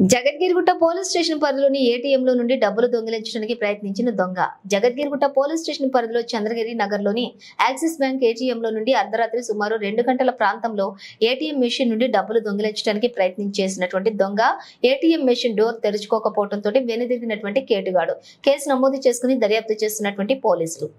Jagadgirigutta police station పరిధిలోని ఏటీఎంలో నుండి డబ్బులు దొంగిలించడానికి ప్రయత్నించిన దొంగ. జగద్గిరిగుట్ట పోలీస్ స్టేషన్ పరిధిలో చంద్రగిరి నగర్లోని యాక్సిస్ బ్యాంక్ ఏటీఎంలో నుండి అర్ధరాత్రి సుమారు 2 గంటల ప్రాంతంలో ఏటీఎం మెషిన్ నుండి డబ్బులు దొంగిలించడానికి ప్రయత్నించేసినటువంటి దొంగ ఏటీఎం మెషిన్ డోర్ తెరుచుకోకపోవడంతో వెనుదిరిగినటువంటి కేటుగాడు. కేసు నమోదు చేసుకుని దర్యాప్తు చేస్తున్నటువంటి పోలీసులు.